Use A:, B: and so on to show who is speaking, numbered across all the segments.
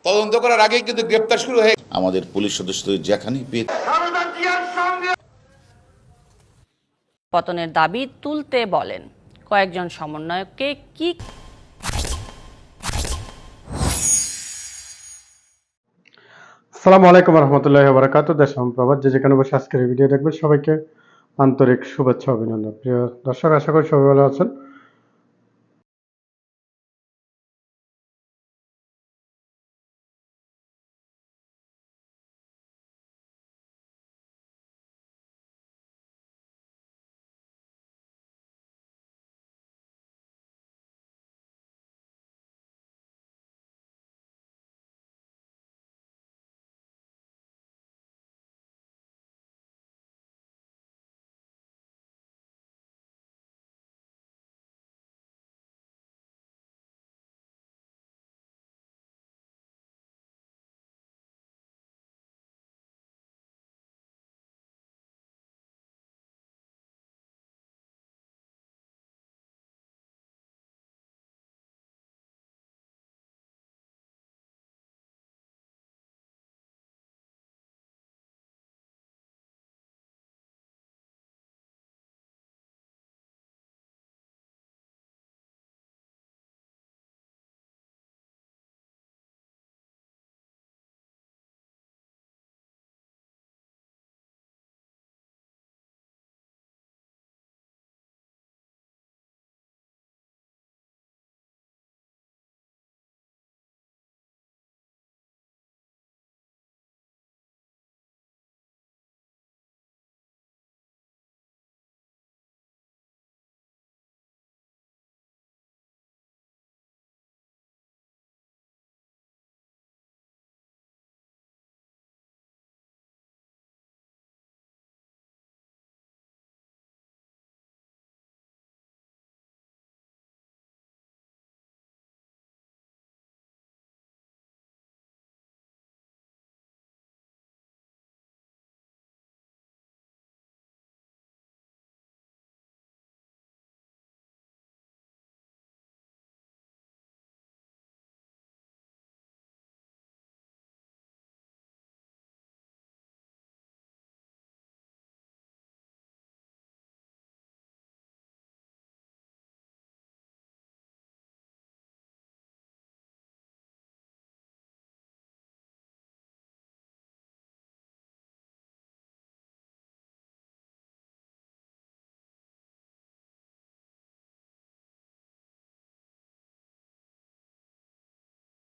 A: তদন্ত করার আগেই কিন্তু গ্রেপ্তার শুরু হয়ে
B: আমাদের পুলিশ সদস্যদের যেখানেই পেয়ে
C: পতনের দাবি তুলতে বলেন কয়েকজন সমন্বয়ককে কি।
D: আসসালামু আলাইকুম রহমতুল্লাহি ওয়া বারাকাতুহু। দেশ এবং প্রবাস যে যেখানে বসে আজকের এই ভিডিও দেখবেন সবাইকে আন্তরিক শুভেচ্ছা অভিনন্দন। প্রিয় দর্শক, আশা করি সবাই ভালো আছেন।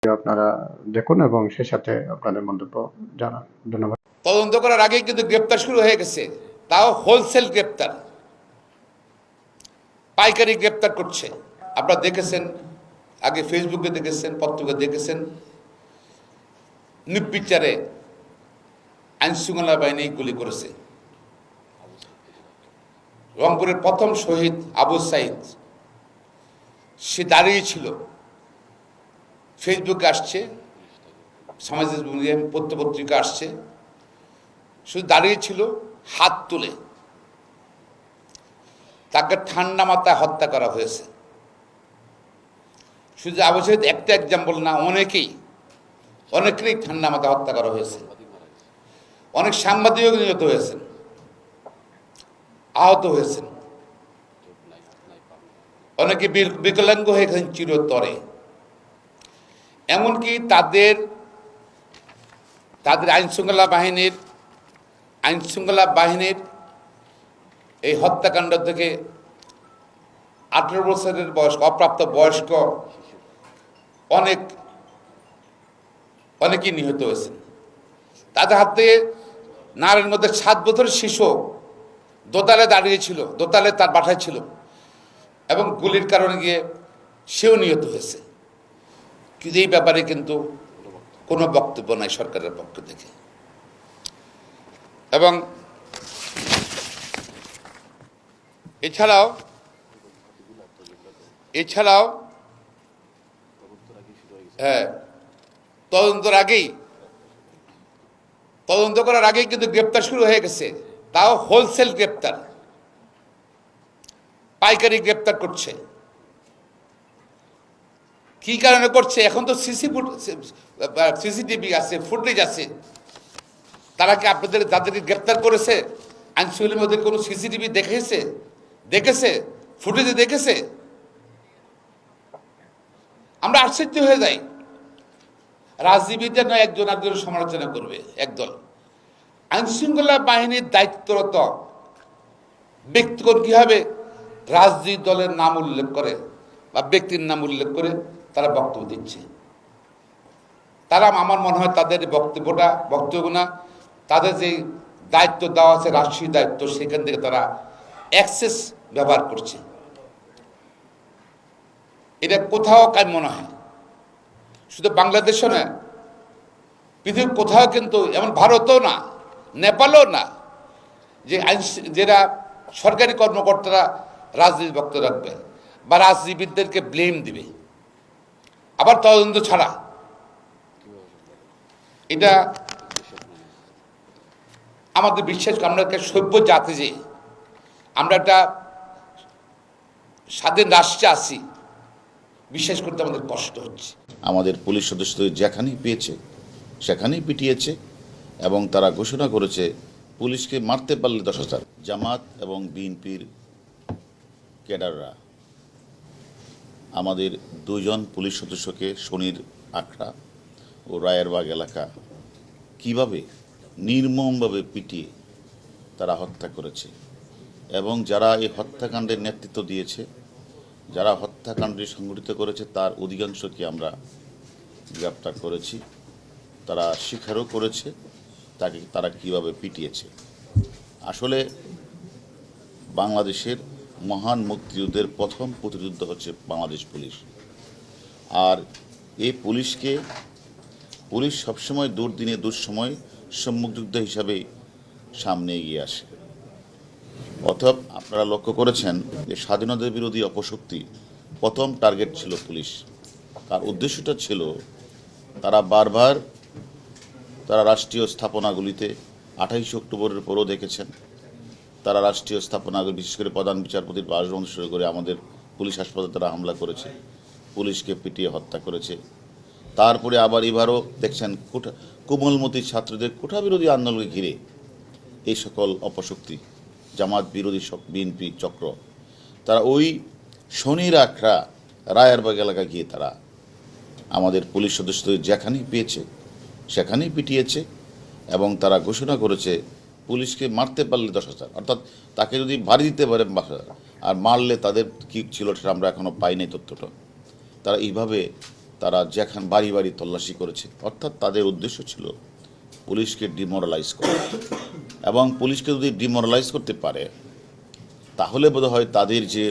D: আপনারা দেখুন এবং সেই সাথে আপনাদের মন্তব্য জানান। ধন্যবাদ।
A: তদন্ত করার আগেই কিন্তু গ্রেপ্তার শুরু হয়ে গেছে, তাও হোলসেল গ্রেপ্তার, পাইকারি গ্রেপ্তার করছে। আপনারা দেখেছেন, আগে ফেসবুকে দেখেছেন, পত্রিকা দেখেছেন, নির্বিচারে আইনশৃঙ্খলা বাহিনী গুলি করেছে। রংপুরের প্রথম শহীদ আবু সাইদ, সে দাঁড়িয়ে ছিল, ফেসবুকে আসছে, সামাজিক পত্রিকা আসছে, শুধু দাঁড়িয়ে ছিল হাত তুলে। তাকে ঠান্ডা মাথায় হত্যা করা হয়েছে। শুধু আবু সাইদ একটা এক্সাম্পল না, অনেকেই ঠান্ডা মাথায় হত্যা করা হয়েছে। অনেক সাংবাদিকও নিহত হয়েছেন, আহত হয়েছেন, অনেকে বিকলাঙ্গ হয়ে গেছেন চিরতরে। এমনকি তাদের আইনশৃঙ্খলা বাহিনীর এই হত্যাকাণ্ড থেকে 18 বছরের অপ্রাপ্ত বয়স্ক অনেকেই নিহত হয়েছেন। তাদের হাত থেকে নারের মধ্যে 7 বছরের শিশু দোতালে দাঁড়িয়েছিল, দোতালে তার বাসায় ছিল, এবং গুলির কারণে গিয়ে সেও নিহত হয়েছে। কিন্তু এই ব্যাপারে কিন্তু কোনো বক্তব্য নাই সরকারের পক্ষ থেকে। এবং এছাড়াও তদন্ত করার আগেই কিন্তু গ্রেপ্তার শুরু হয়ে গেছে, তাও হোলসেল গ্রেপ্তার, পাইকারি গ্রেপ্তার করছে। কি কারণে করছে? এখন তো সিসিটিভি আছে, ফুটেজ আছে। তারা কি আপনাদের যাদেরকে গ্রেপ্তার করেছে আইনশৃঙ্খলার মধ্যে কোনো সিসিটিভি দেখেছে ফুটেজে দেখেছে? আমরা আশ্চর্য হয়ে যাই। রাজনীতিবিদরা নয় একজন একজনের সমালোচনা করবে একদল, আইনশৃঙ্খলা বাহিনীর দায়িত্বরত ব্যক্তিগণ কিভাবে রাজনৈতিক দলের নাম উল্লেখ করে বা ব্যক্তির নাম উল্লেখ করে তারা বক্তব্য দিচ্ছে। তারা আমার মনে হয় তাদের বক্তব্য না, তাদের যে দায়িত্ব দেওয়া আছে রাষ্ট্রীয় দায়িত্ব, সেখান থেকে তারা অ্যাক্সেস ব্যবহার করছে। এটা কোথাও কাম্য নয়, শুধু বাংলাদেশও না, পৃথিবীর কোথাও কিন্তু, এমন ভারতও না, নেপালও না, যে যারা সরকারি কর্মকর্তারা রাজনীতি বক্তব্য রাখবে বা রাজনীতিবিদদেরকে ব্লেম দিবে, আবার তদন্ত ছাড়া। এটা আমাদের বিশ্বাস, আমরা একটা সভ্য জাতি, যে আমরা একটা স্বাধীন রাষ্ট্রে আছি, বিশ্বাস করতে আমাদের কষ্ট হচ্ছে।
B: আমাদের পুলিশ সদস্যদের যেখানেই পেয়েছে সেখানেই পিটিয়েছে এবং তারা ঘোষণা করেছে পুলিশকে মারতে পারলে 10,000। জামাত এবং বিএনপির ক্যাডাররা আমাদের 2 জন পুলিশ সদস্যকে শনির আখড়া ও রায়েরবাগ এলাকা কিভাবে নির্মমভাবে পিটিয়ে তারা হত্যা করেছে এবং যারা এই হত্যাকাণ্ডের নেতৃত্ব দিয়েছে, যারা হত্যাকাণ্ডটি সংগঠিত করেছে, তার অধিকাংশকে আমরা গ্রেপ্তার করেছি। তারা স্বীকারও করেছে তারা কিভাবে পিটিয়েছে। আসলে বাংলাদেশের মহান মুক্তিযুদ্ধের প্রথম প্রতিযুদ্ধ হচ্ছে বাংলাদেশ পুলিশ। আর এই পুলিশ সবসময় দুর্দিনে দুঃসময় সম্মুখযোদ্ধা হিসাবে সামনে এগিয়ে আসে। অতএব আপনারা লক্ষ্য করেছেন যে স্বাধীনতা বিরোধী অপশক্তি প্রথম টার্গেট ছিল পুলিশ। তার উদ্দেশ্যটা ছিল তারা বারবার তারা রাষ্ট্রীয় স্থাপনাগুলিতে 28 অক্টোবরের পরও দেখেছেন, তারা রাষ্ট্রীয় স্থাপনাগুলি বিশেষ করে প্রধান বিচারপতির বাসভবন শুরু করে আমাদের পুলিশ হাসপাতালে তারা হামলা করেছে, পুলিশকে পিটিয়ে হত্যা করেছে। তারপরে আবার এবারও দেখছেন কোমলমতি ছাত্রদের কোটা বিরোধী আন্দোলনকে ঘিরে এই সকল অপশক্তি, জামাত বিরোধী বিএনপি চক্র, তারা ওই শনির আখড়া রায়েরবাগ এলাকা গিয়ে তারা আমাদের পুলিশ সদস্যদের যেখানেই পেয়েছে সেখানেই পিটিয়েছে এবং তারা ঘোষণা করেছে পুলিশকে মারতে পারলে 10,000, অর্থাৎ তাকে যদি ভারী দিতে পারে 12,000, আর মারলে তাদের কী ছিল সেটা আমরা এখনও পাইনি তথ্যটা। তারা এইভাবে তারা যেখানে বাড়ি বাড়ি তল্লাশি করেছে, অর্থাৎ তাদের উদ্দেশ্য ছিল পুলিশকে ডিমোরালাইজ করা। এবং পুলিশকে যদি ডিমোরালাইজ করতে পারে তাহলে বোধহয় তাদের যে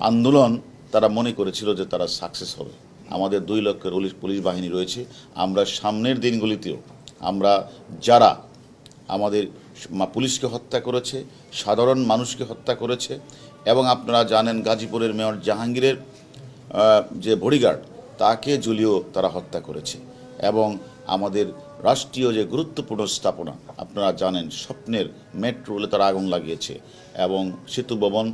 B: আন্দোলন তারা মনে করেছিল যে তারা সাকসেস হবে। আমাদের 2 লক্ষের পুলিশ বাহিনী রয়েছে। আমরা সামনের দিনগুলিতেও আমরা যারা আমাদের পুলিশকে হত্যা করেছে, সাধারণ মানুষকে হত্যা করেছে, এবং আপনারা জানেন গাজীপুরের মেয়র জাহাঙ্গীরের যে বডিগার্ড তাকে জ্বলিয়েও তারা হত্যা করেছে। এবং আমাদের রাষ্ট্রীয় যে গুরুত্বপূর্ণ স্থাপনা আপনারা জানেন, স্বপ্নের মেট্রো রেলে তারা আগুন লাগিয়েছে এবং সেতু ভবন,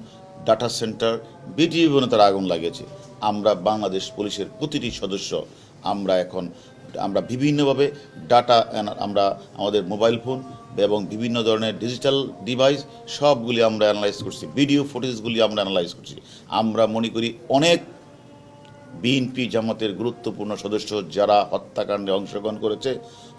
B: ডাটা সেন্টার, বিটিভি ভবনে তারা আগুন লাগিয়েছে। আমরা বাংলাদেশ পুলিশের প্রতিটি সদস্য আমরা বিভিন্নভাবে ডাটা, আমরা আমাদের মোবাইল ফোন এবং বিভিন্ন ধরনের ডিজিটাল ডিভাইস সবগুলি আমরা অ্যানালাইজ করছি, ভিডিও ফুটেজগুলি আমরা অ্যানালাইজ করছি। আমরা মনে করি অনেক বিএনপি জামাতের গুরুত্বপূর্ণ সদস্য যারা হত্যাকাণ্ডে অংশগ্রহণ করেছে,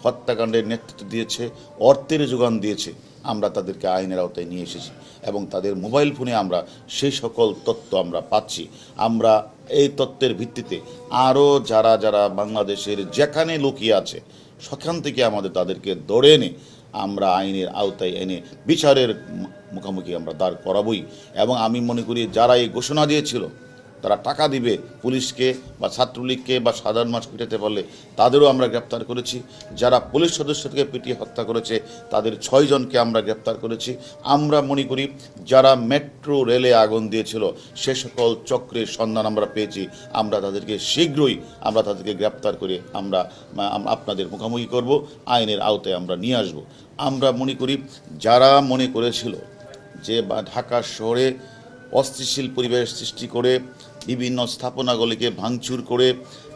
B: হত্যাকাণ্ডের নেতৃত্ব দিয়েছে, অর্থের যোগান দিয়েছে, আমরা তাদেরকে আইনের আওতায় নিয়ে এসেছি এবং তাদের মোবাইল ফোনে আমরা সেই সকল তথ্য আমরা পাচ্ছি। আমরা এই তথ্যের ভিত্তিতে আরও যারা যারা বাংলাদেশের যেখানে লুকিয়ে আছে সেখান থেকে তাদেরকে ধরে এনে আমরা আইনের আওতায় এনে বিচারের মুখোমুখি আমরা দাঁড় করাবই। এবং আমি মনে করি যারা এই ঘোষণা দিয়েছিল তারা টাকা দিবে পুলিশকে বা ছাত্রলীগকে বা সাধারণ মানুষ পিটাতে পারলে, তাদেরও আমরা গ্রেপ্তার করেছি। যারা পুলিশ সদস্যকে পিটিয়ে হত্যা করেছে তাদের 6 জনকে আমরা গ্রেপ্তার করেছি। আমরা মনে করি যারা মেট্রো রেলে আগুন দিয়েছিল সে সকল চক্রের সন্ধান আমরা পেয়েছি। আমরা তাদেরকে শীঘ্রই তাদেরকে গ্রেপ্তার করে আমরা আপনাদের মুখোমুখি করব, আইনের আওতায় আমরা নিয়ে আসব। আমরা মনে করি যারা মনে করেছিল যে ঢাকা শহরে অস্থিতিশীল পরিবেশ সৃষ্টি করে বিভিন্ন স্থাপনাগুলিকে ভাঙচুর করে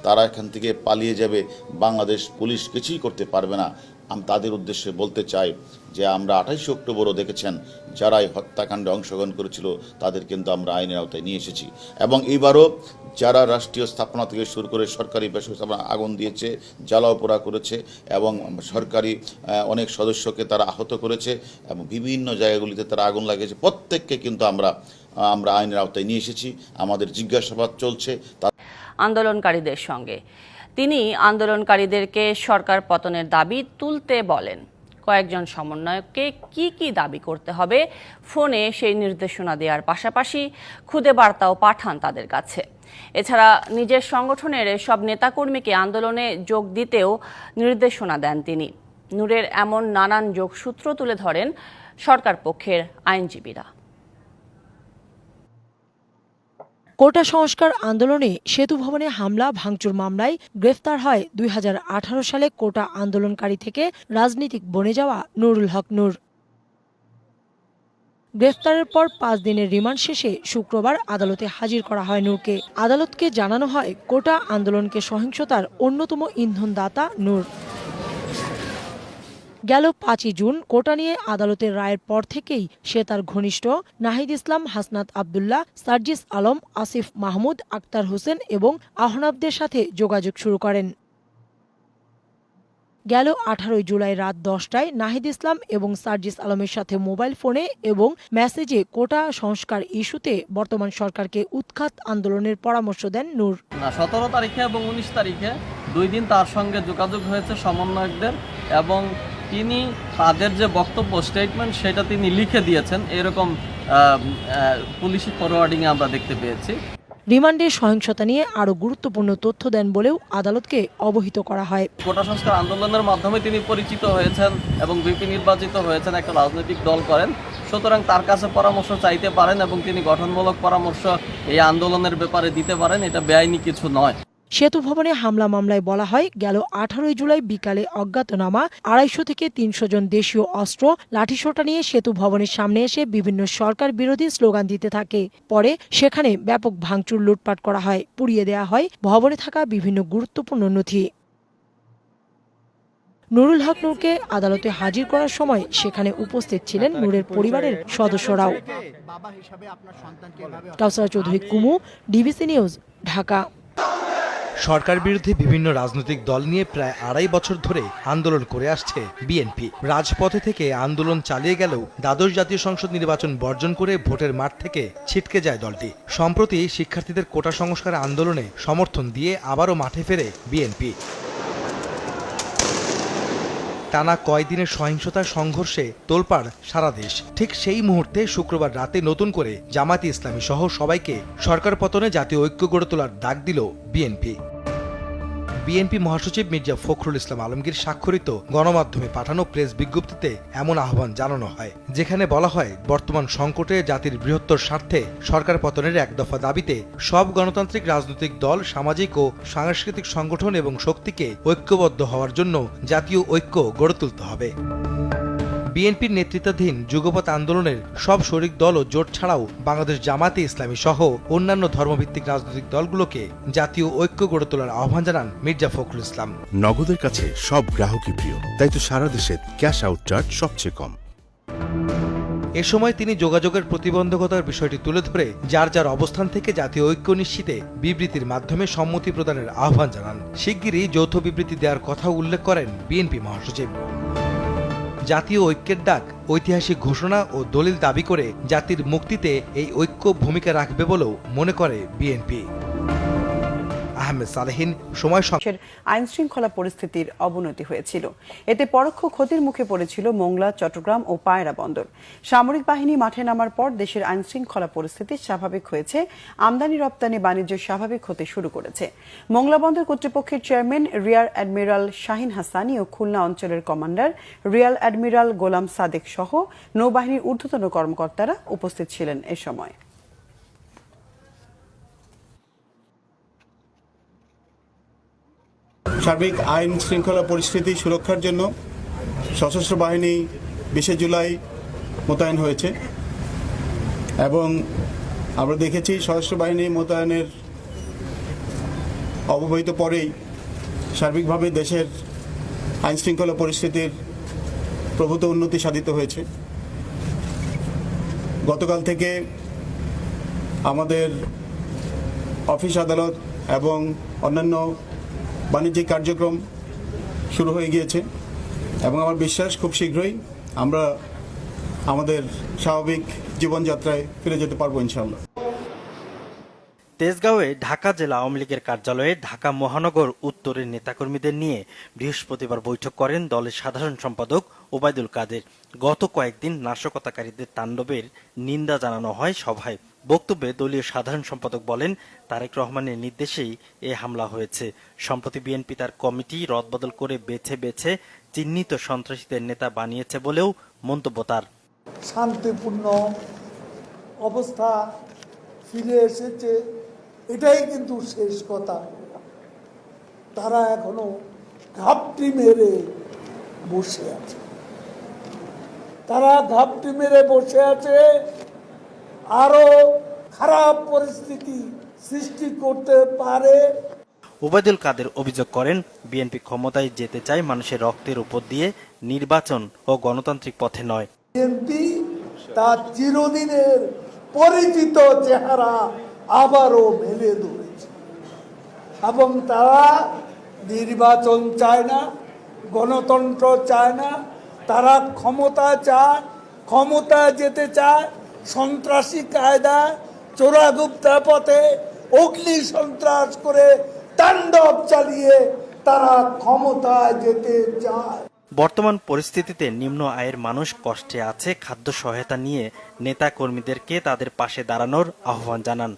B: তারা এখান থেকে পালিয়ে যাবে, বাংলাদেশ পুলিশ কিছুই করতে পারবে না। আমি তাদের উদ্দেশ্যে বলতে চাই যে আমরা 28 অক্টোবরও দেখেছেন যারা এই হত্যাকাণ্ডে অংশগ্রহণ করেছিল তাদের কিন্তু আমরা আইনের আওতায় নিয়ে এসেছি, এবং এইবারও যারা রাষ্ট্রীয় স্থাপনা থেকে শুরু করে সরকারি বেসরকারি স্থাপনা আগুন দিয়েছে, জ্বালাও পোড়া করেছে এবং সরকারি অনেক সদস্যকে তারা আহত করেছে এবং বিভিন্ন জায়গাগুলিতে তারা আগুন লাগিয়েছে, প্রত্যেককে কিন্তু আমরা আইনের আওতায় নিয়ে এসেছি। আমাদের জিজ্ঞাসাবাদ চলছে
C: আন্দোলনকারীদের সঙ্গে। তিনি আন্দোলনকারীদেরকে সরকার পতনের দাবি তুলতে বলেন। কয়েকজন সমন্বয়ককে কি দাবি করতে হবে ফোনে সেই নির্দেশনা দেওয়ার পাশাপাশি খুদে বার্তাও পাঠান তাদের কাছে। এছাড়া নিজের সংগঠনের সব নেতাকর্মীকে আন্দোলনে যোগ দিতেও নির্দেশনা দেন তিনি। নূরের এমন নানান যোগসূত্র তুলে ধরেন সরকার পক্ষের আইনজীবীরা।
E: কোটা সংস্কার আন্দোলনে সেতু ভবনে হামলা ভাঙচুর মামলায় গ্রেফতার হয় 2018 সালে কোটা আন্দোলনকারী থেকে রাজনীতিক বনে যাওয়া নুরুল হক নূর। গ্রেফতারের পর 5 দিনের রিমান্ড শেষে শুক্রবার আদালতে হাজির করা হয় নূরকে। আদালতকে জানানো হয় কোটা আন্দোলনকে সহিংসতার অন্যতম ইন্ধনদাতা নূর। গেল 5 জুন কোটা নিয়ে আদালতের রায়ের পর থেকেই সে তার ঘনিষ্ঠ নাহিদ ইসলাম, হাসনাত আবদুল্লাহ, সার্জিস আলম, আসিফ মাহমুদ, আক্তার হোসেন এবং আহনাবদের সাথে যোগাযোগ শুরু করেন। গেল 18 জুলাই রাত 10টায় নাহিদ ইসলাম এবং সার্জিস আলমের সাথে মোবাইল ফোনে এবং মেসেজে কোটা সংস্কার ইস্যুতে বর্তমান সরকারকে উৎখাত আন্দোলনের পরামর্শ দেন নূর।
F: 17 তারিখে এবং 19 তারিখে 2 দিন তার সঙ্গে যোগাযোগ হয়েছে সমন্বয়কদের, এবং তিনি তাদের যে বক্তব্য স্টেটমেন্ট সেটা তিনি লিখে দিয়েছেন, এরকম পুলিশি ফরওয়ার্ডিংয়ে আমরা দেখতে পেয়েছি।
E: রিমান্ডে সহিংসতা নিয়ে আরও গুরুত্বপূর্ণ তথ্য দেন বলেও আদালতকে অবহিত করা হয়।
F: কোটা সংস্কার আন্দোলনের মাধ্যমে তিনি পরিচিত হয়েছেন এবং বিপি নির্বাচিত হয়েছেন, একটা রাজনৈতিক দল করেন, সুতরাং তার কাছে পরামর্শ চাইতে পারেন এবং তিনি গঠনমূলক পরামর্শ এই আন্দোলনের ব্যাপারে দিতে পারেন, এটা বেআইনি কিছু নয়।
E: সেতু ভবনে হামলা মামলায় বলা হয় গেল 18 জুলাই বিকালে অজ্ঞাতনামা 250 থেকে 300 জন দেশীয় অস্ত্র লাঠিসোঁটা নিয়ে সেতু ভবনের সামনে এসে বিভিন্ন সরকার বিরোধী স্লোগান দিতে থাকে। পরে সেখানে ব্যাপক ভাঙচুর, লুটপাট করা হয়, পুড়িয়ে দেওয়া হয় ভবনে থাকা বিভিন্ন গুরুত্বপূর্ণ নথি। নুরুল হক নূরকে আদালতে হাজির করার সময় সেখানে উপস্থিত ছিলেন নূরের পরিবারের সদস্যরাও। কাউসারা চৌধুরী কুমু, ডিবিসি নিউজ, ঢাকা।
G: সরকার বিরোধী বিভিন্ন রাজনৈতিক দল নিয়ে প্রায় 2.5 বছর ধরে আন্দোলন করে আসছে বিএনপি। রাজপথে থেকে আন্দোলন চালিয়ে গেলেও দ্বাদশ জাতীয় সংসদ নির্বাচন বর্জন করে ভোটের মাঠ থেকে ছিটকে যায় দলটি। সম্প্রতি শিক্ষার্থীদের কোটা সংস্কার আন্দোলনে সমর্থন দিয়ে আবারও মাঠে ফেরে বিএনপি। টানা কয়েকদিনের সহিংসতার সংঘর্ষে তোলপাড় সারা দেশ। ঠিক সেই মুহূর্তে শুক্রবার রাতে নতুন করে জামায়াতে ইসলামী সহ সবাইকে সরকার পতনে জাতীয় ঐক্য গড়ে তোলার ডাক দিল বিএনপি। বিএনপি মহাসচিব মির্জা ফখরুল ইসলাম আলমগীর স্বাক্ষরিত গণমাধ্যমে পাঠানো প্রেস বিজ্ঞপ্তিতে এমন আহ্বান জানানো হয়, যেখানে বলা হয় বর্তমান সংকটে জাতির বৃহত্তর স্বার্থে সরকার পতনের এক দফা দাবিতে সব গণতান্ত্রিক রাজনৈতিক দল, সামাজিক ও সাংস্কৃতিক সংগঠন এবং শক্তিকে ঐক্যবদ্ধ হওয়ার জন্য জাতীয় ঐক্য গড়ে তুলতে হবে। বিএনপির নেতৃত্বাধীন যুগপৎ আন্দোলনের সব শরিক দল ও জোট ছাড়াও বাংলাদেশ জামায়াতে ইসলামী সহ অন্যান্য ধর্মভিত্তিক রাজনৈতিক দলগুলোকে জাতীয় ঐক্য গড়ে তোলার আহ্বান জানান মির্জা ফখরুল ইসলাম।
H: নগদের কাছে সব গ্রাহকই প্রিয়, তাই তো সারা দেশে ক্যাশ আউট চার্জ সবচেয়ে কম।
G: এ সময় তিনি যোগাযোগের প্রতিবন্ধকতার বিষয়টি তুলে ধরে যার যার অবস্থান থেকে জাতীয় ঐক্য নিশ্চিতে বিবৃতির মাধ্যমে সম্মতি প্রদানের আহ্বান জানান। শিগগিরই যৌথ বিবৃতি দেওয়ার কথা উল্লেখ করেন বিএনপি মহাসচিব। জাতীয় ঐক্যের ডাক, ঐতিহাসিক ঘোষণা ও দলিল দাবি করে জাতির মুক্তিতে এই ঐক্য ভূমিকা রাখবে বলেও মনে করে বিএনপি। আহমেদ সালেহিন, সময় সংবাদ।
I: আইন শৃঙ্খলা পরিস্থিতির অবনতি হয়েছিল, এতে পরোক্ষ ক্ষতির মুখে পড়েছিল মোংলা, চট্টগ্রাম ও পায়রা বন্দর। সামরিক বাহিনী মাঠে নামার পর দেশের আইন শৃঙ্খলা পরিস্থিতি স্বাভাবিক হয়েছে, আমদানি রপ্তানি বাণিজ্য স্বাভাবিক হতে শুরু করেছে। মোংলা বন্দর কর্তৃপক্ষের chairman rear admiral Shahin Hasani ও খুলনা অঞ্চলের commander rear admiral Golam Sadek সহ নৌবাহিনীর ঊর্ধ্বতন কর্মকর্তারা উপস্থিত ছিলেন এ সময়।
J: সার্বিক আইন শৃঙ্খলা পরিস্থিতি সুরক্ষার জন্য সশস্ত্র বাহিনী 20 জুলাই মোতায়েন হয়েছে এবং আমরা দেখেছি সশস্ত্র বাহিনী মোতায়েনের অব্যবহিত পরেই সার্বিকভাবে দেশের আইনশৃঙ্খলা পরিস্থিতির প্রভূত উন্নতি সাধিত হয়েছে। গতকাল থেকে আমাদের অফিস আদালত এবং অন্যান্য বাণিজ্যিক কার্যক্রম শুরু হয়ে গিয়েছে এবং আমার বিশ্বাস খুব শীঘ্রই আমরা আমাদের স্বাভাবিক জীবনযাত্রায় ফিরে যেতে পারবো ইনশাআল্লাহ।
K: তেজগাঁওয়ে ঢাকা জেলা আওয়ামী লীগের কার্যালয়ে ঢাকা মহানগর উত্তরের নেতাকর্মীদের নিয়ে বৃহস্পতিবার বৈঠক করেন দলের সাধারণ সম্পাদক ওবায়দুল কাদের। গত কয়েকদিন নাশকতাকারীদের তাণ্ডবের নিন্দা জানানো হয় সভায়। বক্তব্যে দলীয় সাধারণ সম্পাদক বলেন, তারেক রহমানের নির্দেশেই এ হামলা হয়েছে। সম্প্রতি বিএনপি তার কমিটি রদবদল করে বেছে বেছে চিহ্নিত সন্ত্রাসীদের নেতা বানিয়েছে বলেও মন্তব্য তার।
L: শান্তিপূর্ণ অবস্থা ফিরে এসেছে, এটাই কিন্তু শেষ কথা। তারা এখনো ঘাপটি মেরে বসে আছে, আরো খারাপ পরিস্থিতি সৃষ্টি করতে পারে।
K: ওবায়দুল কাদের অভিযোগ করেন, বিএনপি ক্ষমতায় যেতে চায় মানুষের রক্তের উপর দিয়ে, নির্বাচন ও গণতান্ত্রিক পথে নয়।
L: বিএনপি তার চিরদিনের পরিচিত চেহারা আবারও মেলে ধরেছে এবং তারা নির্বাচন চায় না, গণতন্ত্র চায় না, তারা ক্ষমতা চায়, ক্ষমতা যেতে চায় সন্ত্রাসী কায়দায়, চোরাগুপ্তা পথে অগ্নি সন্ত্রাস করে তাণ্ডব চালিয়ে তারা ক্ষমতায় যেতে চায়।
K: বর্তমান পরিস্থিতিতে নিম্ন আয়ের মানুষ কষ্টে আছে, খাদ্য সহায়তা নিয়ে নেতা কর্মীদেরকে তাদের পাশে দাঁড়ানোর আহ্বান জানান।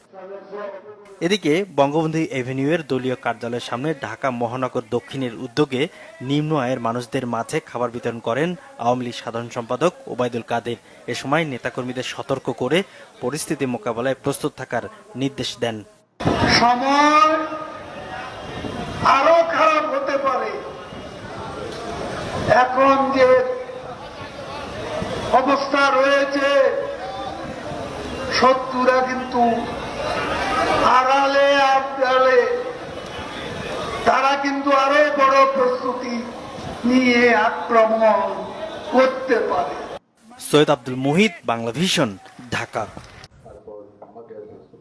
K: এদিকে বঙ্গবন্ধু এভিনিউয়ের দলীয় কার্যালয়ের সামনে ঢাকা মহানগর দক্ষিণের উদ্যোগে নিম্ন আয়ের মানুষদের মাঝে খাবার বিতরণ করেন আওয়ামী লীগ সাধারণ সম্পাদক ওবায়দুল কাদের। এ সময় নেতাকর্মীদের সতর্ক করে পরিস্থিতি মোকাবেলায় প্রস্তুত থাকার নির্দেশ দেন।
L: সময় আরো খারাপ হতে পারে। এখন যে অবস্থা রয়েছে, শত্রুরা কিন্তু আড়ালে আবডালে তারা কিন্তু আরো বড় প্রস্তুতি নিয়ে আক্রমণ করতে পারে।
K: সৈয়দ আব্দুল মুহিত, বাংলা ভিশন, ঢাকা।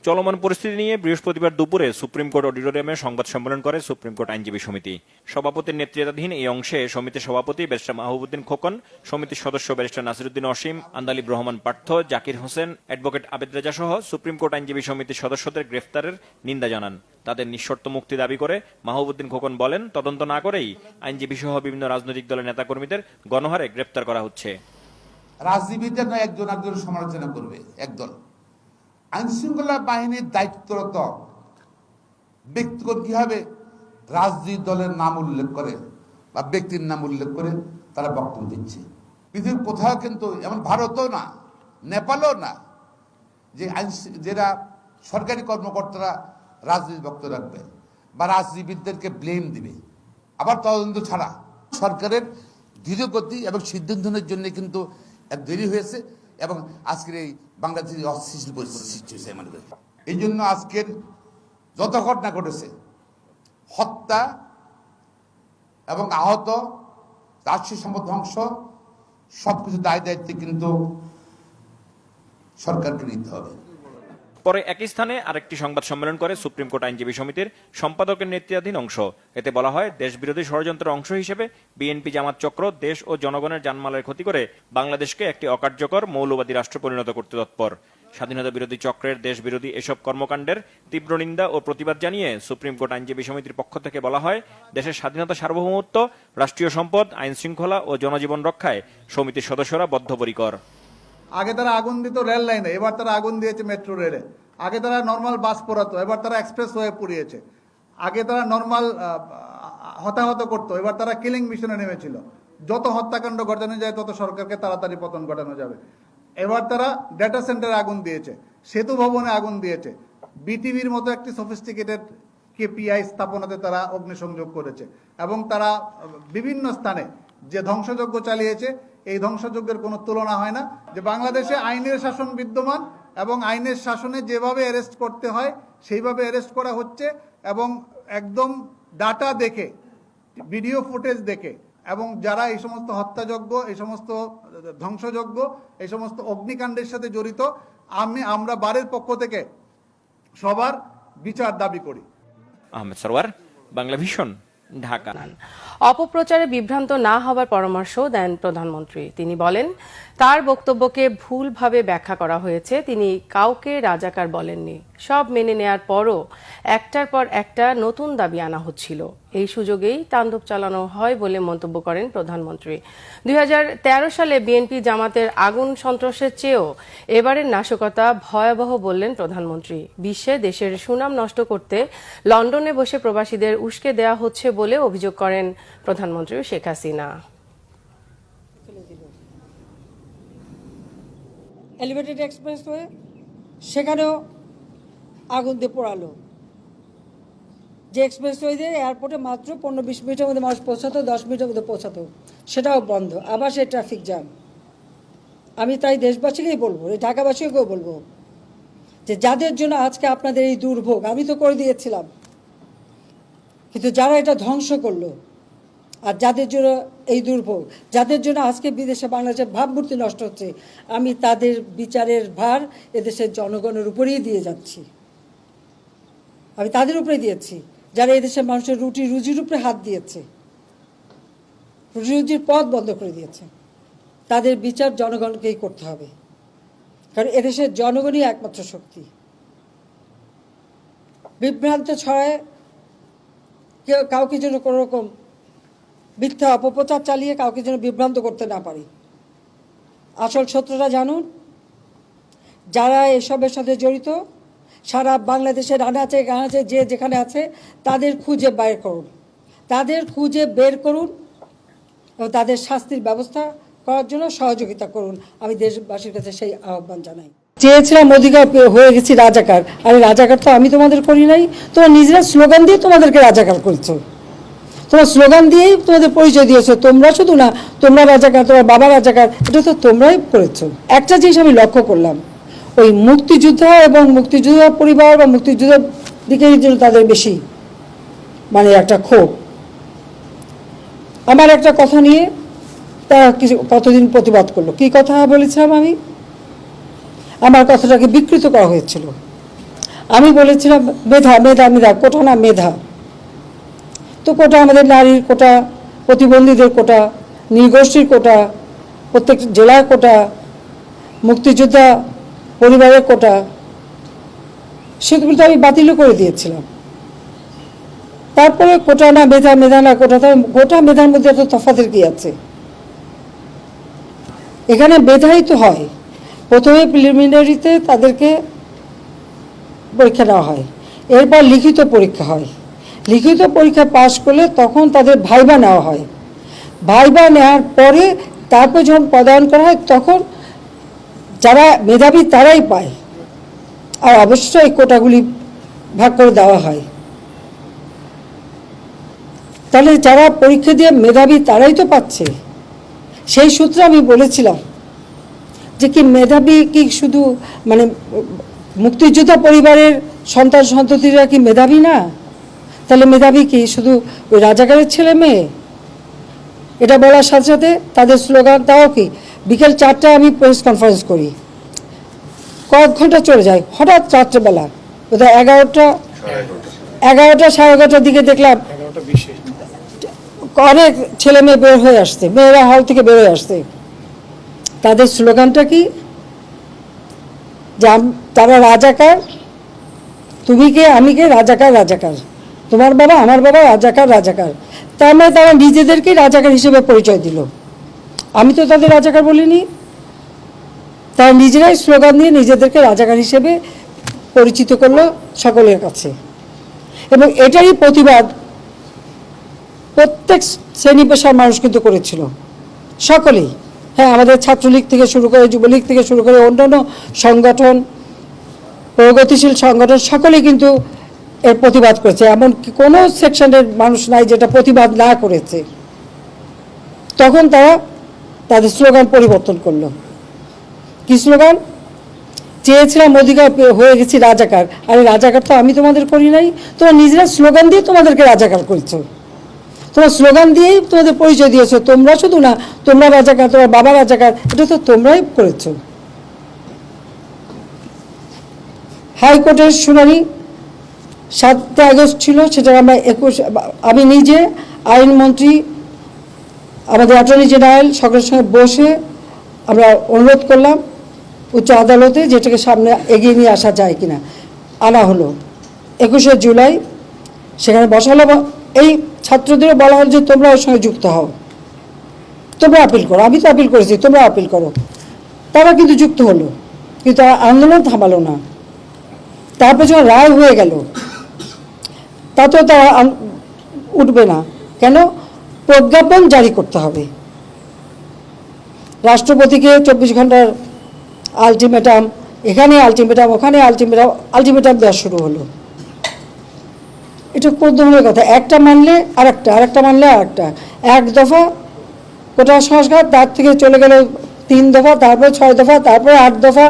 M: চলমান পরিস্থিতি নিয়ে বৃহস্পতিবার দুপুরে সুপ্রিম কোর্ট অডিটোরিয়ামে সংবাদ সম্মেলন করে সুপ্রিম কোর্ট আইনজীবী সমিতি। সভাপতির নেতৃত্বাধীন এই অংশে সমিতির সভাপতি ব্যারিস্টার মাহবুবুদ্দিন খোকন, সমিতির সদস্য ব্যারিস্টার নাসিরউদ্দিন অসীম, আন্দালিব রহমান পার্থ, জাকির হোসেন, অ্যাডভোকেট আবেদ রেজা সহ সুপ্রিম কোর্ট আইনজীবী সমিতির সদস্যদের গ্রেফতারের নিন্দা জানান। তাদের নিঃশর্ত মুক্তি দাবি করে মাহবুবুদ্দিন খোকন বলেন, তদন্ত না করেই আইনজীবী সহ বিভিন্ন রাজনৈতিক দলের নেতাকর্মীদের গণহারে গ্রেফতার করা হচ্ছে।
A: রাজনীতিবিদরা নয় একজন সমালোচনা করবে একদল, আইনশৃঙ্খলা বাহিনীর দায়িত্বরত ব্যক্তিগত কিভাবে রাজনৈতিক দলের নাম উল্লেখ করে বা ব্যক্তির নাম উল্লেখ করে তারা বক্তব্য দিচ্ছে। পৃথিবীর কোথাও কিন্তু, এমন ভারতও না, নেপালও না, যে যারা সরকারি কর্মকর্তারা রাজনীতি বক্তব্য রাখবে বা রাজনীতিবিদদেরকে ব্লেম দিবে, আবার তদন্ত ছাড়া। সরকারের ধীরগতি এবং সিদ্ধান্তনের জন্য কিন্তু এক দেরি হয়েছে এবং আজকের এই বাংলাদেশের অস্থিতিশীল পরিস্থিতি সৃষ্টি হয়েছে আমাদের। এই জন্য আজকের যত ঘটনা ঘটেছে, হত্যা এবং আহত, রাষ্ট্রীয় সম্পদ ধ্বংস, সবকিছু দায় দায়িত্বে কিন্তু সরকারকে নিতে হবে।
M: পরে একই স্থানে আরেকটি সংবাদ সম্মেলন করে সুপ্রিম কোর্ট আইনজীবী সমিতির সম্পাদকের নেতৃত্বাধীন অংশ। এতে বলা হয়, দেশবিরোধী ষড়যন্ত্রের অংশ হিসেবে বিএনপি জামাত চক্র দেশ ও জনগণের জানমালের ক্ষতি করে বাংলাদেশকে একটি অকার্যকর মৌলবাদী রাষ্ট্র পরিণত করতে তৎপর। স্বাধীনতা বিরোধী চক্রের দেশবিরোধী এসব কর্মকাণ্ডের তীব্র নিন্দা ও প্রতিবাদ জানিয়ে সুপ্রিম কোর্ট আইনজীবী সমিতির পক্ষ থেকে বলা হয়, দেশের স্বাধীনতা, সার্বভৌমত্ব, রাষ্ট্রীয় সম্পদ, আইন শৃঙ্খলা ও জনজীবন রক্ষায় সমিতির সদস্যরা বদ্ধপরিকর।
L: আগে তারা আগুন দিত রেল লাইনে, এবার তারা আগুন দিয়েছে মেট্রো রেলে। আগে তারা নর্মাল বাস পোড়াতো, এবার তারা এক্সপ্রেস ওয়ে পুড়িয়েছে। আগে তারা নর্মাল হতাহত করতো, এবার তারা কিলিং মিশনে নেমেছিল। যত হত্যাকাণ্ড ঘটানো যায় তত সরকারকে তাড়াতাড়ি পতন ঘটানো যাবে। এবার তারা ডেটা সেন্টারে আগুন দিয়েছে, সেতু ভবনে আগুন দিয়েছে, বিটিভির মতো একটি সফিস্টিকেটেড কেপিআই স্থাপনাতে তারা অগ্নিসংযোগ করেছে এবং তারা বিভিন্ন স্থানে যে ধ্বংসযজ্ঞ চালিয়েছে, এই ধ্বংসযজ্ঞের কোনো তুলনা হয় না। যে বাংলাদেশে আইনের শাসন বিদ্যমান এবং আইনের শাসনে যেভাবে অ্যারেস্ট করতে হয় সেইভাবে অ্যারেস্ট করা হচ্ছে, এবং একদম ডাটা দেখে, ভিডিও ফুটেজ দেখে, এবং যারা এই সমস্ত হত্যাযজ্ঞ, এই সমস্ত ধ্বংসযজ্ঞ, এই সমস্ত অগ্নিকাণ্ডের সাথে জড়িত, আমরা বারের পক্ষ থেকে সবার বিচার দাবি করি।
M: আহমেদ সরওয়ার, বাংলা ভিশন, ঢাকা।
C: অপপ্রচারে বিভ্রান্ত না হবার পরামর্শ দেন প্রধানমন্ত্রী। তিনি বলেন, তার বক্তব্যকে ভুলভাবে ব্যাখ্যা করা হয়েছে। তিনি কাউকে রাজাকার বলেননি। সব মেনে নেয়ার পরও একটার পর একটা নতুন দাবি আনা হচ্ছিল। এই সুযোগেই তাণ্ডব চালানো হয় বলে মন্তব্য করেন প্রধানমন্ত্রী। 2013 সালে বিএনপি জামাতের আগুন সন্ত্রাসের চেয়েও এবারের নাশকতা ভয়াবহ বললেন প্রধানমন্ত্রী। বিশ্বে দেশের সুনাম নষ্ট করতে লন্ডনে বসে প্রবাসীদের উস্কে দেওয়া হচ্ছে বলে অভিযোগ করেন প্রধানমন্ত্রী শেখ হাসিনা।
N: এলিভেটেড এক্সপ্রেসওয়ে, সেখানেও আগুন দিয়ে পোড়ালো। যে এক্সপ্রেসওয়ে দিয়ে এয়ারপোর্টে মাত্র 15-20 মিনিটের মধ্যে মানুষ পৌঁছাতো, 10 মিনিটের মধ্যে পৌঁছাতো, সেটাও বন্ধ। আবার সেই ট্রাফিক জ্যাম। আমি তাই দেশবাসীকেই বলবো, এই ঢাকাবাসীকেও বলবো, যে যাদের জন্য আজকে আপনাদের এই দুর্ভোগ, আমি তো করে দিয়েছিলাম, কিন্তু যারা এটা ধ্বংস করলো, আর যাদের জন্য এই দুর্ভোগ, যাদের জন্য আজকে বিদেশে বাংলাদেশের ভাবমূর্তি নষ্ট হচ্ছে, আমি তাদের বিচারের ভার এদেশের জনগণের উপরেই দিয়ে যাচ্ছি। আমি তাদের উপরে দিয়েছি যারা এদেশের মানুষের রুটি রুজির উপরে হাত দিয়েছে, রুটি রুজির পথ বন্ধ করে দিয়েছে। তাদের বিচার জনগণকেই করতে হবে, কারণ এদেশের জনগণই একমাত্র শক্তি। বিভ্রান্ত ছড়ায় কাউকে যেন কোনো রকম মিথ্যা অপপ্রচার চালিয়ে কাউকে যেন বিভ্রান্ত করতে না পারি। আসল সত্যটা জানুন, যারা এসবের সাথে জড়িত সারা বাংলাদেশের আনাচে গানাচে যে যেখানে আছে তাদের খুঁজে বের করুন, তাদের খুঁজে বের করুন এবং তাদের শাস্তির ব্যবস্থা করার জন্য সহযোগিতা করুন। আমি দেশবাসীর কাছে সেই আহ্বান জানাই। চেয়েছিলাম অধিকার হয়ে গেছি রাজাকার। আরে রাজাকার তো আমি তোমাদের করি নাই, তোমরা নিজেরা স্লোগান দিয়ে তোমাদেরকে রাজাকার করেছো। তোমরা স্লোগান দিয়েই তোমাদের পরিচয় দিয়েছো। তোমরা শুধু না, তোমরা রাজাকার, তোমার বাবা রাজাকার, এটা তো তোমরাই করেছো। একটা জিনিস আমি লক্ষ্য করলাম, ওই মুক্তিযোদ্ধা এবং মুক্তিযোদ্ধা পরিবার বা মুক্তিযোদ্ধার দিকেই যেন তাদের বেশি মানে একটা ক্ষোভ। আমার একটা কথা নিয়ে তারা কিছু কতদিন প্রতিবাদ করলো। কি কথা বলেছিলাম আমি? আমার কথাটাকে বিকৃত করা হয়েছিল। আমি বলেছিলাম মেধা মেধা মেধা, কোটা না মেধা। তো কোটা আমাদের নারীর কোটা, প্রতিবন্ধীদের কোটা, নৃগোষ্ঠীর কোটা, প্রত্যেক জেলার কোটা, মুক্তিযোদ্ধা পরিবারের কোটা, সেগুলো তো আমি বাতিলও করে দিয়েছিলাম। তারপরে কোটা না মেধা, মেধা না কোটা, কোটা মেধার মধ্যে এত তফাতের কি আছে? এখানে মেধাই তো হয়। প্রথমে প্রিলিমিনারিতে তাদেরকে পরীক্ষা নেওয়া হয়, এরপর লিখিত পরীক্ষা হয়। লিখিত পরীক্ষা পাশ করলে তখন তাদের ভাইবা নেওয়া হয়। ভাইবা নেওয়ার পরে তারপর যখন পদায়ন করা হয় তখন যারা মেধাবী তারাই পায়, আর অবশ্যই এই কোটাগুলি ভাগ করে দেওয়া হয়। তাহলে যারা পরীক্ষা দিয়ে মেধাবী তারাই তো পাচ্ছে। সেই সূত্রে আমি বলেছিলাম যে কি মেধাবী কি শুধু মানে মুক্তিযোদ্ধা পরিবারের সন্তান সন্ততিরা কি মেধাবী না? তাহলে মেধাবী কি শুধু ওই রাজাকারের ছেলে মেয়ে? এটা বলার সাথে সাথে তাদের স্লোগান, তাও কি বিকেল 4টায় আমি প্রেস কনফারেন্স করি, কয়েক ঘন্টা চলে যায়, হঠাৎ রাত্রেবেলা বোধহয় 11টা 11:30টার দিকে দেখলাম অনেক ছেলে মেয়ে বের হয়ে আসছে, মেয়েরা হল থেকে বের হয়ে আসছে। তাদের স্লোগানটা কি? যে তারা রাজাকার, তুমি কে আমি কে, রাজাকার রাজাকার, তোমার বাবা আমার বাবা, রাজাকার রাজাকার। তার মানে তারা নিজেদেরকেই রাজাকার হিসেবে পরিচয় দিল। আমি তো তাদের রাজাকার বলিনি। তারা নিজেরাই স্লোগান দিয়ে নিজেদেরকে রাজাকার হিসেবে পরিচিত করলো সকলের কাছে, এবং এটারই প্রতিবাদ প্রত্যেক শ্রেণী পেশার মানুষ কিন্তু করেছিল, সকলেই। হ্যাঁ, আমাদের ছাত্রলীগ থেকে শুরু করে, যুবলীগ থেকে শুরু করে অন্যান্য সংগঠন, প্রগতিশীল সংগঠন, সকলেই কিন্তু এর প্রতিবাদ করেছে। এমনকি কোনো সেকশনের মানুষ নাই যেটা প্রতিবাদ না করেছে। তখন তারা তাদের স্লোগান পরিবর্তন করলো। কি স্লোগান? চেয়েছিলাম অধিকার হয়ে গেছি রাজাকার। আরে রাজাকার তো আমি তোমাদের করি নাই, তোমরা নিজেরা স্লোগান দিয়ে তোমাদেরকে রাজাকার করেছো। তোমরা স্লোগান দিয়েই তোমাদের পরিচয় দিয়েছো। তোমরা শুধু না, তোমরা রাজাকার, তোমার বাবা রাজাকার, এটা তো তোমরাই করেছো। হাইকোর্টের শুনানি 7 আগস্ট ছিল, সেটা আমরা আমি নিজে আইনমন্ত্রী, আমাদের অ্যাটর্নি জেনারেল সকলের সঙ্গে বসে আমরা অনুরোধ করলাম উচ্চ আদালতে যেটাকে সামনে এগিয়ে নিয়ে আসা যায় কিনা। আনা হলো 21শে জুলাই, সেখানে বসা হলো। এই ছাত্রদেরও বলা হল যে তোমরা ওর সঙ্গে যুক্ত হও, তোমরা আপিল করো। আমি তো আপিল করেছি, তোমরা আপিল করো। তারা কিন্তু যুক্ত হলো, কিন্তু তারা আন্দোলন থামালো না। তারপর যখন রায় হয়ে গেল, তাতেও তারা উঠবে না। কেন? প্রজ্ঞাপন জারি করতে হবে, রাষ্ট্রপতিকে 24 ঘন্টার আলটিমেটাম, এখানে আলটিমেটাম, ওখানে আলটিমেটাম, আলটিমেটাম দেওয়া শুরু হলো। এটা কোন ধরনের কথা? একটা মানলে আরেকটা, আরেকটা মানলে আরেকটা। 1 দফা কোটা সংস্কার, তার থেকে চলে গেল 3 দফা, তারপর 6 দফা, তারপর 8 দফা।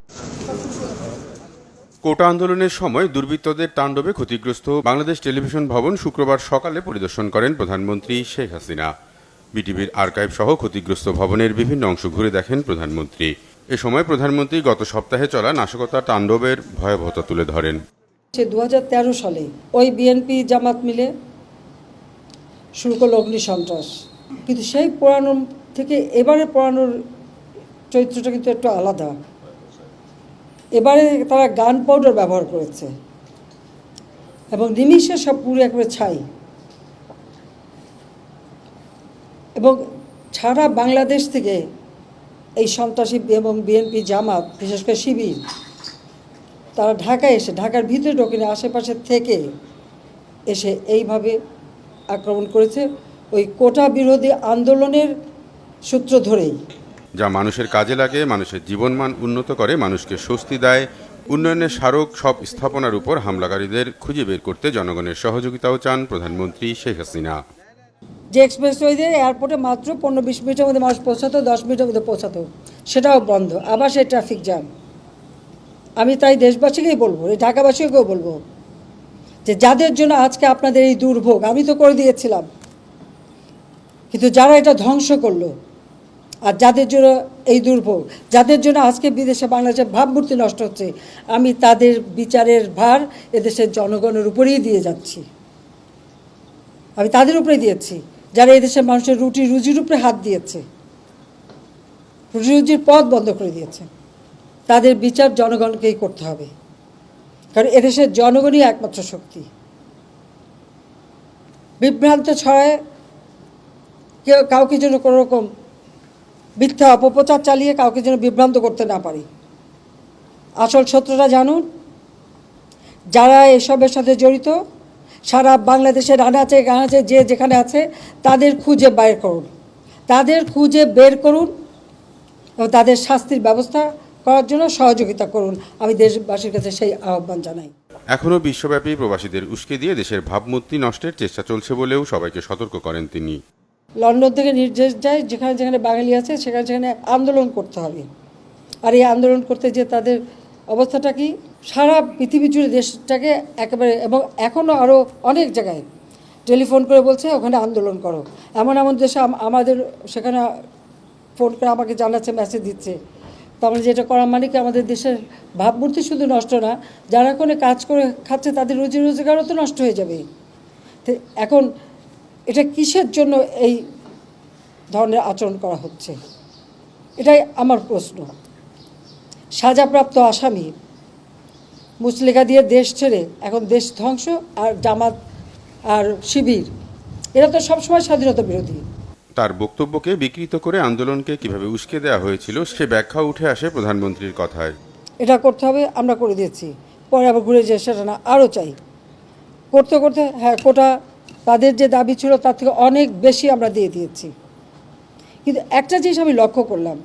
O: কোটা আন্দোলনের সময় দুর্বৃত্তদের তাণ্ডবে ক্ষতিগ্রস্ত বাংলাদেশ টেলিভিশন ভবন শুক্রবার সকালে পরিদর্শন করেন প্রধানমন্ত্রী শেখ হাসিনা। বিটিভির আর্কাইভ সহ ক্ষতিগ্রস্ত ভবনের বিভিন্ন অংশ ঘুরে দেখেন প্রধানমন্ত্রী। এ সময় প্রধানমন্ত্রী গত সপ্তাহে চলা নাশকতা তাণ্ডবের ভয়াবহতা তুলে ধরেন।
N: 2013 সালে ওই বিএনপি জামাত মিলে শুরু করলো অগ্নিসন্ত্রাস, কিন্তু সেই পড়ানোর থেকে এবারে পড়ানোর চরিত্রটা কিন্তু একটু আলাদা। এবারে তারা গান পাউডার ব্যবহার করেছে এবং নিমিষে সব পুরো একেবারে ছাই। এবং সারা বাংলাদেশ থেকে এই সন্ত্রাসী এবং বিএনপি জামাত, বিশেষ করে শিবির, তারা ঢাকায় এসে, ঢাকার ভিতরে ঢোকেনি, আশেপাশে থেকে এসে এইভাবে আক্রমণ করেছে ওই কোটা বিরোধী আন্দোলনের সূত্র ধরেই,
O: যা মানুষের কাজে লাগে, মানুষের জীবনমান উন্নত করে, মানুষকে স্বস্তি দেয়। উন্নয়নের স্মারক সব স্থাপনার উপর হামলাকারীদের খুঁজে বের করতে জনগণের সহযোগিতাও চান প্রধানমন্ত্রী শেখ হাসিনা।
N: যে এক্সপ্রেসওয়ে দিয়ে এয়ারপোর্টে মাত্র 15-20 মিনিটের মধ্যে মানুষ পৌঁছাতো, 10 মিনিটের মধ্যে পৌঁছাতো, সেটাও বন্ধ। আবার সেই ট্রাফিক জ্যাম। আমি তাই দেশবাসীকেই বলবো, এই ঢাকাবাসীকেও বলবো যে যাদের জন্য আজকে আপনাদের এই দুর্ভোগ, আমি তো করে দিয়েছিলাম, কিন্তু যারা এটা ধ্বংস করলো, আর যাদের জন্য এই দুর্ভোগ, যাদের জন্য আজকে বিদেশে বাংলাদেশের ভাবমূর্তি নষ্ট হচ্ছে, আমি তাদের বিচারের ভার এদেশের জনগণের উপরেই দিয়ে যাচ্ছি। আমি তাদের উপরে দিয়েছি যারা এদেশের মানুষের রুটি রুজির উপরে হাত দিয়েছে, রুটি রুজির পথ বন্ধ করে দিয়েছে। তাদের বিচার জনগণকেই করতে হবে, কারণ এদেশের জনগণই একমাত্র শক্তি। বিভ্রান্ত ছড়ায় কেউ কাউকে যেন কোনো রকম মিথ্যা অপপ্রচার চালিয়ে কাউকে যেন বিভ্রান্ত করতে না পারি। আসল সত্যটা জানুন, যারা এসবের সাথে জড়িত সারা বাংলাদেশের আনাচে গানাচে যে যেখানে আছে তাদের খুঁজে বের করুন, তাদের খুঁজে বের করুন এবং তাদের শাস্তির ব্যবস্থা করার জন্য সহযোগিতা করুন। আমি দেশবাসীর কাছে সেই আহ্বান জানাই।
O: এখনও বিশ্বব্যাপী প্রবাসীদের উস্কে দিয়ে দেশের ভাবমূর্তি নষ্টের চেষ্টা চলছে বলেও সবাইকে সতর্ক করেন তিনি।
N: লন্ডন থেকে নির্দেশ যায় যেখানে যেখানে বাঙালি আছে সেখানে সেখানে আন্দোলন করতে হবে। আর এই আন্দোলন করতে যে তাদের অবস্থাটা কি, সারা পৃথিবী জুড়ে দেশটাকে একেবারে, এবং এখনও আরও অনেক জায়গায় টেলিফোন করে বলছে ওখানে আন্দোলন করো। এমন এমন দেশে আমাদের সেখানে ফোন করে আমাকে জানাচ্ছে, মেসেজ দিচ্ছে। তার মানে যেটা করার মানে কি, আমাদের দেশের ভাবমূর্তি শুধু নষ্ট না, যারা কোনো কাজ করে খাচ্ছে তাদের রুজি রোজগারও তো নষ্ট হয়ে যাবে। তো এখন এটা কিসের জন্য এই ধরনের আচরণ করা হচ্ছে, এটাই আমার প্রশ্ন। সাজাপ্রাপ্ত আসামি মুচলেখা দিয়ে দেশ ছেড়ে এখন দেশ ধ্বংস, আর জামাত আর শিবির এরা তো সবসময় স্বাধীনতা বিরোধী।
O: তার বক্তব্যকে বিকৃত করে আন্দোলনকে কিভাবে উস্কে দেওয়া হয়েছিল সে ব্যাখ্যা উঠে আসে প্রধানমন্ত্রীর কথায়।
N: এটা করতে হবে, আমরা করে দিয়েছি, পরে আবার ঘুরে যে সেটা না, আরও চাই। করতে করতে হ্যাঁ, কোটা তাদের যে দাবি ছিল তার থেকে অনেক বেশি আমরা দিয়ে দিয়েছি। কিন্তু একটা জিনিস আমি লক্ষ্য করলাম,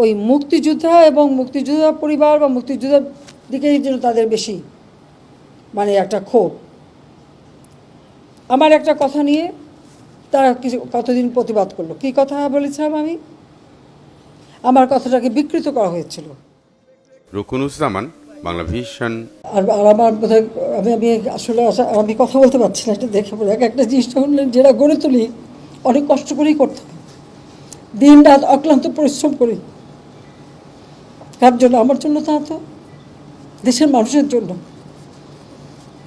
N: ওই মুক্তিযোদ্ধা এবং মুক্তিযোদ্ধা পরিবার বা মুক্তিযোদ্ধার দিকেই যেন তাদের বেশি মানে একটা ক্ষোভ। আমার একটা কথা নিয়ে তারা কিছু কতদিন প্রতিবাদ করলো। কী কথা বলেছিলাম আমি? আমার কথাটাকে বিকৃত করা হয়েছিল।
O: রুকুনুজ্জামান, বাংলা ভিশন।
N: আর আমার বোধহয় আমি আসলে আমি কথা বলতে পারছি না, এটা দেখে পড়ে একটা জিনিসটা হলেন যেটা গড়ে তুলি অনেক কষ্ট করেই করতে হয়, দিন রাত অক্লান্ত পরিশ্রম করি। কার জন্য? আমার জন্য, তা তো দেশের মানুষের জন্য।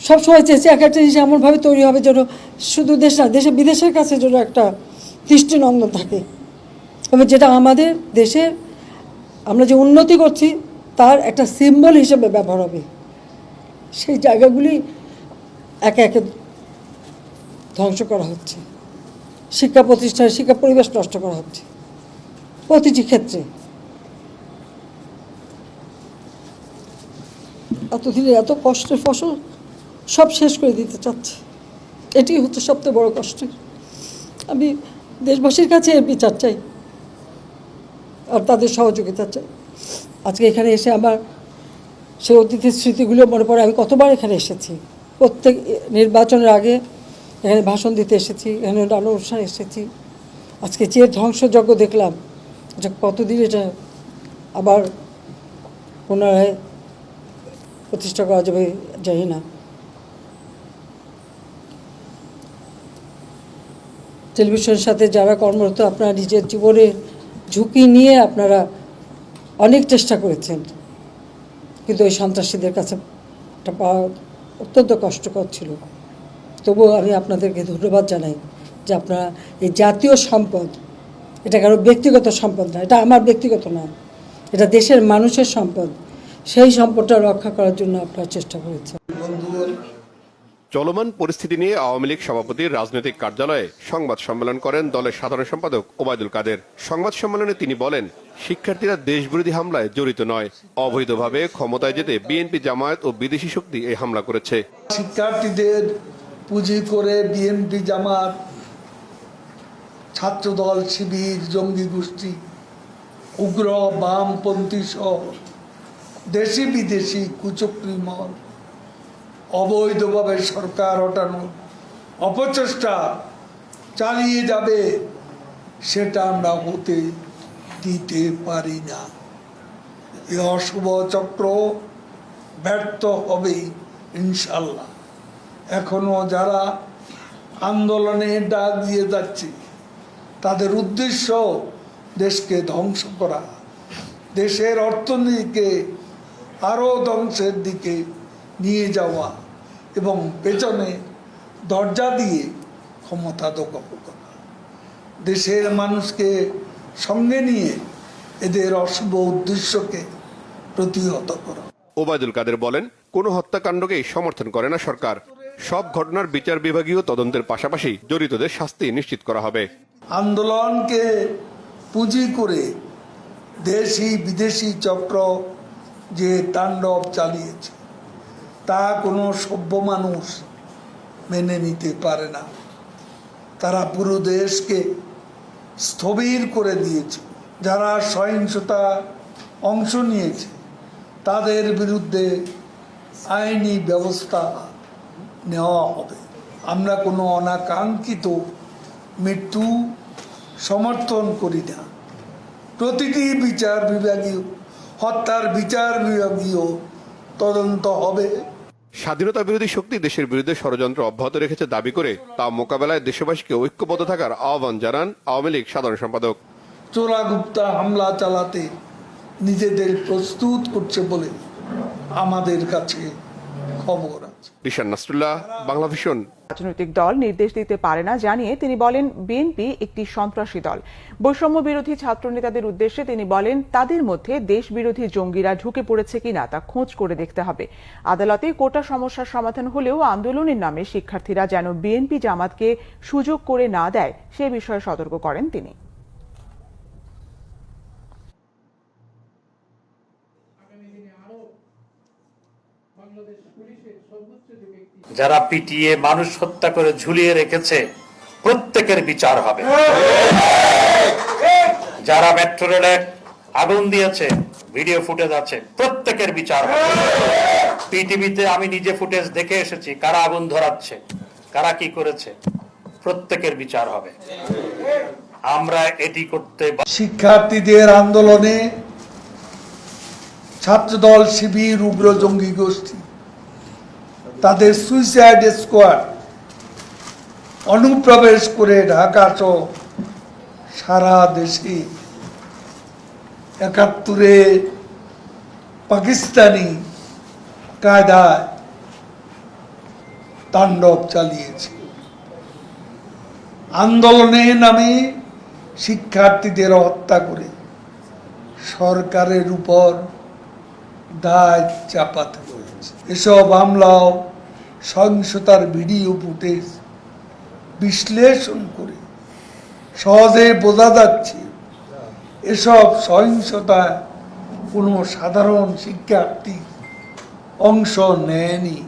N: সবসময় চেয়েছি এক একটা জিনিস এমনভাবে তৈরি হবে যেন শুধু দেশ না, দেশে বিদেশের কাছে যেন একটা দৃষ্টিনন্দন থাকে, এবং যেটা আমাদের দেশের আমরা যে উন্নতি করছি তার একটা সিম্বল হিসেবে ব্যবহার হবে। সেই জায়গাগুলি একে একে ধ্বংস করা হচ্ছে, শিক্ষা প্রতিষ্ঠান, শিক্ষা পরিবেশ নষ্ট করা হচ্ছে প্রতিটি ক্ষেত্রে। এতদিনে এত কষ্টের ফসল সব শেষ করে দিতে চাচ্ছে, এটি হচ্ছে সবচেয়ে বড় কষ্টের। আমি দেশবাসীর কাছে এর বিচার চাই আর তাদের সহযোগিতা চাই। আজকে এখানে এসে আমার সেই অতীতের স্মৃতিগুলো মনে পড়ে। আমি কতবার এখানে এসেছি, প্রত্যেক নির্বাচনের আগে এখানে ভাষণ দিতে এসেছি, এখানে নানা অনুষ্ঠানে এসেছি। আজকে যে ধ্বংসযজ্ঞ দেখলাম, যে কতদিন এটা আবার পুনরায় প্রতিষ্ঠা করা যাবে জানি না। টেলিভিশনের সাথে যারা কর্মরত, আপনারা নিজের জীবনের ঝুঁকি নিয়ে আপনারা অনেক চেষ্টা করেছেন, কিন্তু ওই সন্ত্রাসীদের কাছে এটা পাওয়া অত্যন্ত কষ্টকর ছিল। তবুও আমি আপনাদেরকে ধন্যবাদ জানাই যে আপনারা এই জাতীয় সম্পদ, এটা কারো ব্যক্তিগত সম্পদ না, এটা আমার ব্যক্তিগত না, এটা দেশের মানুষের সম্পদ, সেই সম্পদটা রক্ষা করার জন্য আপনারা চেষ্টা করেছেন।
P: চলমান পরিস্থিতি নিয়ে আওয়ামী লীগ সভাপতির রাজনৈতিক কার্যালয়ে সংবাদ সম্মেলন করেন দলের সাধারণ সম্পাদক ওবায়দুল কাদের। সংবাদ সম্মেলনে তিনি বলেন, শিক্ষার্থীরা দেশবিরোধী হামলায় জড়িত নয়, অবৈধভাবে ক্ষমতায় যেতে বিএনপি, জামায়াত ও বিদেশি শক্তি এই হামলা করেছে।
Q: শিক্ষার্থীদের পুঁজি করে বিএনপি, জামাত, ছাত্রদল, শিবির, জঙ্গি গোষ্ঠী, উগ্র বামপন্থী সহ দেশি বিদেশি কুচক্রী মহল অবৈধভাবে সরকার হটানোর অপচেষ্টা চালিয়ে যাবে, সেটা আমরা হতে দিতে পারি না। এই অশুভ চক্র ব্যর্থ হবেই ইনশাল্লাহ। এখনো যারা আন্দোলনে ডাক দিয়ে যাচ্ছে, তাদের উদ্দেশ্য দেশকে ধ্বংস করা, দেশের অর্থনীতিকে আরও ধ্বংসের দিকে নিয়ে যাওয়া এবং পেছনে দরজা দিয়ে ক্ষমতা দখল করা, দেশের মানুষকে সঙ্গে নিয়ে এদের অশুভ উদ্দেশ্যকে প্রতিহত করা।
P: ওবায়দুল কাদের বলেন, কোনো হত্যাকাণ্ডকেই সমর্থন করে না সরকার। সব ঘটনার বিচার বিভাগীয় তদন্তের পাশাপাশি জড়িতদের শাস্তি নিশ্চিত করা হবে।
Q: আন্দোলনকে পুঁজি করে দেশি বিদেশি চক্র যে তাণ্ডব চালিয়েছে, তা কোনো সভ্য মানুষ মেনে নিতে পারে না। তারা পুরো দেশকে স্থবির করে দিয়েছে। যারা সহিংসতা অংশ নিয়েছে তাদের বিরুদ্ধে আইনি ব্যবস্থা নেওয়া হবে। আমরা কোনো অনাকাঙ্ক্ষিত মৃত্যু সমর্থন করি না। প্রতিটি বিচার বিভাগীয় হত্যার বিচার বিভাগীয় তদন্ত হবে।
P: স্বাধীনতা বিরোধী শক্তি দেশের বিরুদ্ধে ষড়যন্ত্র অব্যাহত রেখেছে দাবি করে তা মোকাবেলায় দেশবাসীকে ঐক্যবদ্ধ থাকার আহ্বান জানান আওয়ামী লীগ সাধারণ সম্পাদক।
Q: চোরাগুপ্তা হামলা চালাতে নিজেদের প্রস্তুত করছে বলে আমাদের কাছে খবর আছে।
P: রিশান নাসরুল্লাহ, বাংলা ভিশন।
R: রাজনৈতিক দল নির্দেশ দিতে পারে না জানিয়ে তিনি বলেন, বিএনপি একটি সন্ত্রাসী দল। বৈষম্য বিরোধী ছাত্র নেতাদের উদ্দেশ্যে তিনি বলেন, তাদের মধ্যে দেশ বিরোধী জঙ্গিরা ঢুকে পড়েছে কিনা তা খোঁজ করে দেখতে হবে। আদালতে কোটা সমস্যার সমাধান হলেও আন্দোলনের নামে শিক্ষার্থীরা যেন বিএনপি, জামাতকে সুযোগ করে না দেয় সে বিষয়ে সতর্ক করেন তিনি।
S: যারা পিটিয়ে মানুষ হত্যা করে ঝুলিয়ে রেখেছে প্রত্যেকের বিচার হবে। যারা মেট্রো রেলে আগুন দিয়েছে, ভিডিও ফুটেজ আছে, প্রত্যেকের বিচার হবে। পিটিভিতে আমি নিজে ফুটেজ দেখে এসেছি, কারা আগুন ধরাচ্ছে, কারা কি করেছে, প্রত্যেকের বিচার হবে। আমরা এটি করতে,
Q: শিক্ষার্থীদের আন্দোলনে ছাত্রদল, শিবির, উগ্র জঙ্গি গোষ্ঠী, তাদের সুইসাইড স্কোয়াড অনুপ্রবেশ করে ঢাকা সহ সারা দেশে ৭১-এ পাকিস্তানি কায়দায় তাণ্ডব চালিয়েছে। আন্দোলনের নামে শিক্ষার্থীদের হত্যা করে সরকারের উপর দায় চাপাতে হয়েছে। এসব হামলাও সহিংসতার ভিডিও ফুটেজ বিশ্লেষণ করে সহজে বোঝা যাচ্ছে এসব সহিংসতায় কোনো সাধারণ শিক্ষার্থী অংশ নেয়নি,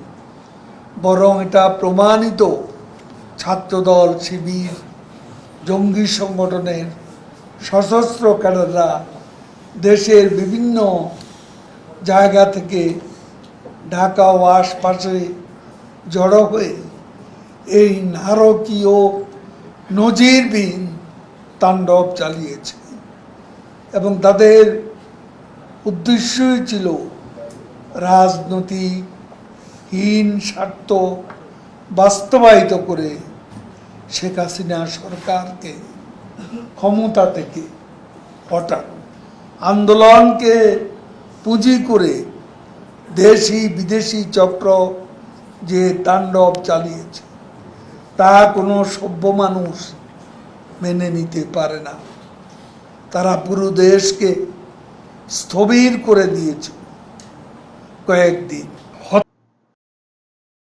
Q: বরং এটা প্রমাণিত ছাত্রদল, শিবির, জঙ্গি সংগঠনের সশস্ত্র ক্যাডাররা দেশের বিভিন্ন জায়গা থেকে ঢাকা ও আশপাশে জড়ো হয়ে এই নারকীয় নজিরবিহীন তাণ্ডব চালিয়েছে এবং তাদের উদ্দেশ্যই ছিল রাজনৈতিকহীন স্বার্থ বাস্তবায়িত করে শেখ হাসিনা সরকারকে ক্ষমতা থেকে হটানো। আন্দোলনকে পুঁজি করে দেশি বিদেশি চক্র যে তাণ্ডব চালিয়েছে তা কোনো সভ্য মানুষ মেনে নিতে পারে না। তারা পুরো দেশকে স্থবির করে দিয়েছে কয়েকদিন।